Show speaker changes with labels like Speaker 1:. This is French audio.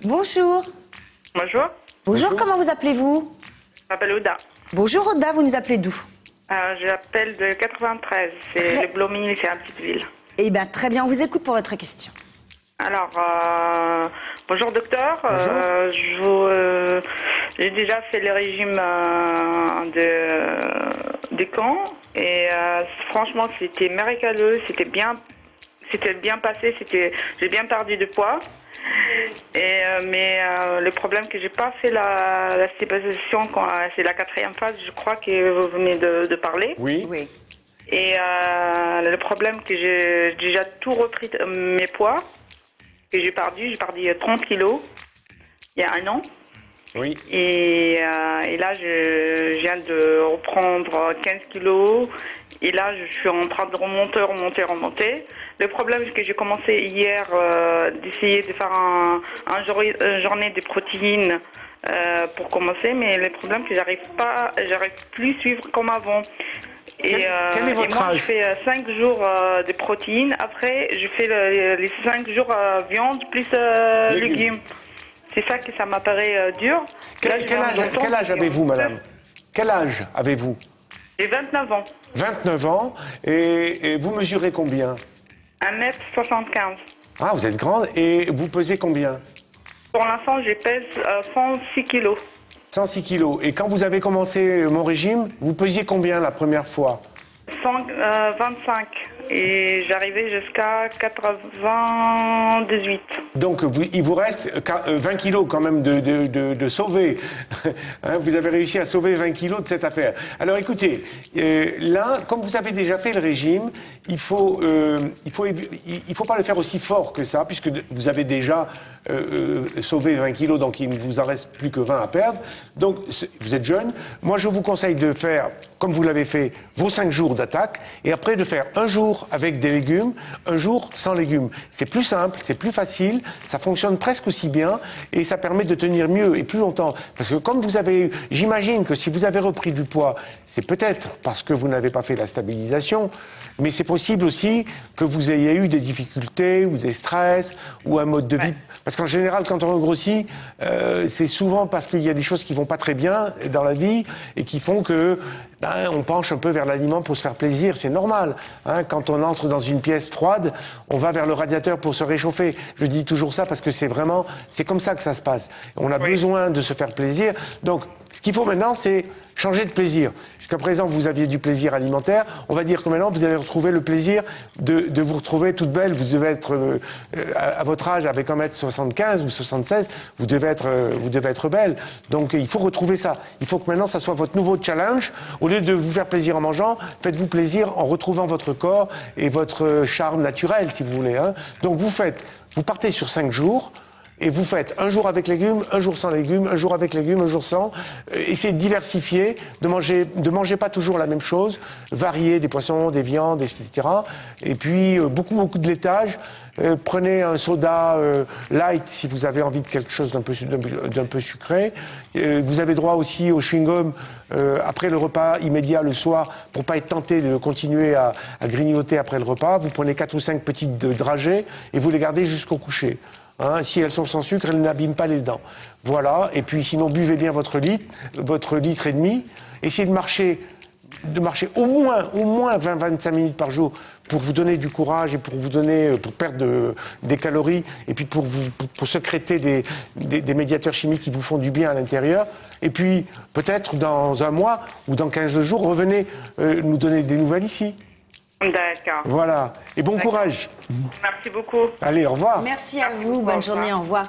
Speaker 1: Bonjour.
Speaker 2: Bonjour,
Speaker 1: Bonjour, comment vous appelez-vous?
Speaker 2: je m'appelle Ouda.
Speaker 1: Bonjour Oda, vous nous appelez d'où?
Speaker 2: J'appelle de 93, c'est le Blomil, c'est une petite ville.
Speaker 1: Eh bien, très bien, on vous écoute pour votre question.
Speaker 2: Alors, bonjour docteur. J'ai déjà fait le régime des camps et franchement c'était miraculeux, c'était bien passé, j'ai bien perdu de poids. Mais le problème que j'ai pas fait la stabilisation quand c'est la 4e phase, je crois que vous venez de parler.
Speaker 3: Oui.
Speaker 1: Oui.
Speaker 2: Et le problème que j'ai déjà tout repris mes poids que j'ai perdu 30 kilos il y a un an.
Speaker 3: Oui.
Speaker 2: Et là, je viens de reprendre 15 kilos. Et là, je suis en train de remonter. Le problème, c'est que j'ai commencé hier d'essayer de faire une journée de protéines pour commencer. Mais le problème, c'est que j'arrive plus à suivre comme avant.
Speaker 3: Quel est votre
Speaker 2: moi,
Speaker 3: âge?
Speaker 2: je fais 5 jours de protéines. Après, je fais les 5 jours viande plus légumes. C'est ça que ça m'apparaît dur.
Speaker 3: Quel âge avez-vous, madame? Quel âge avez-vous?
Speaker 2: J'ai 29 ans.
Speaker 3: 29 ans. Et vous mesurez combien?
Speaker 2: 1m75.
Speaker 3: Ah, vous êtes grande. Et vous pesez combien?
Speaker 2: Pour l'instant, je pèse 106 kilos.
Speaker 3: 106 kilos. Et quand vous avez commencé mon régime, vous pesiez combien la première fois?
Speaker 2: 125. Et j'arrivais jusqu'à 98.
Speaker 3: Donc, il vous reste 20 kilos quand même de sauver. Hein, vous avez réussi à sauver 20 kilos de cette affaire. Alors, écoutez, là, comme vous avez déjà fait le régime, il faut pas le faire aussi fort que ça, puisque vous avez déjà sauvé 20 kilos, donc il ne vous en reste plus que 20 à perdre. Donc, vous êtes jeune. Moi, je vous conseille de faire, comme vous l'avez fait, vos 5 jours d'attaque, et après de faire un jour avec des légumes, un jour sans légumes. C'est plus simple, c'est plus facile, ça fonctionne presque aussi bien et ça permet de tenir mieux et plus longtemps. Parce que comme vous avez, j'imagine que si vous avez repris du poids, c'est peut-être parce que vous n'avez pas fait la stabilisation, mais c'est possible aussi que vous ayez eu des difficultés ou des stress ou un mode de vie. Parce qu'en général, quand on grossit, c'est souvent parce qu'il y a des choses qui vont pas très bien dans la vie et qui font que on penche un peu vers l'aliment pour se faire plaisir, c'est normal. Hein, quand on entre dans une pièce froide, on va vers le radiateur pour se réchauffer. Je dis toujours ça parce que c'est comme ça que ça se passe. On a besoin de se faire plaisir. Donc, ce qu'il faut maintenant, c'est changer de plaisir. Jusqu'à présent, vous aviez du plaisir alimentaire. On va dire que maintenant, vous allez retrouver le plaisir de vous retrouver toute belle. Vous devez être, à votre âge, avec 1m75 ou 76, vous devez être belle. Donc, il faut retrouver ça. Il faut que maintenant, ça soit votre nouveau challenge. Au lieu de vous faire plaisir en mangeant, faites-vous plaisir en retrouvant votre corps et votre charme naturel, si vous voulez. Hein. Donc, vous partez sur 5 jours. Et vous faites un jour avec légumes, un jour sans légumes, un jour avec légumes, un jour sans. Essayez de diversifier, de manger pas toujours la même chose, varier des poissons, des viandes, etc. Et puis beaucoup de laitage. Prenez un soda light si vous avez envie de quelque chose d'un peu sucré. Vous avez droit aussi au chewing-gum après le repas immédiat le soir pour pas être tenté de continuer à grignoter après le repas. Vous prenez 4 ou 5 petites dragées et vous les gardez jusqu'au coucher. Hein, si elles sont sans sucre, elles n'abîment pas les dents. Voilà. Et puis sinon, buvez bien votre litre et demi. Essayez de marcher au moins 20-25 minutes par jour pour vous donner du courage et pour perdre des calories et puis pour sécréter des médiateurs chimiques qui vous font du bien à l'intérieur. Et puis, peut-être dans un mois ou dans 15 jours, revenez nous donner des nouvelles ici.
Speaker 2: D'accord.
Speaker 3: Voilà. Et bon courage.
Speaker 2: Merci beaucoup.
Speaker 3: Allez, au revoir.
Speaker 1: Merci à vous, bonne journée, au revoir.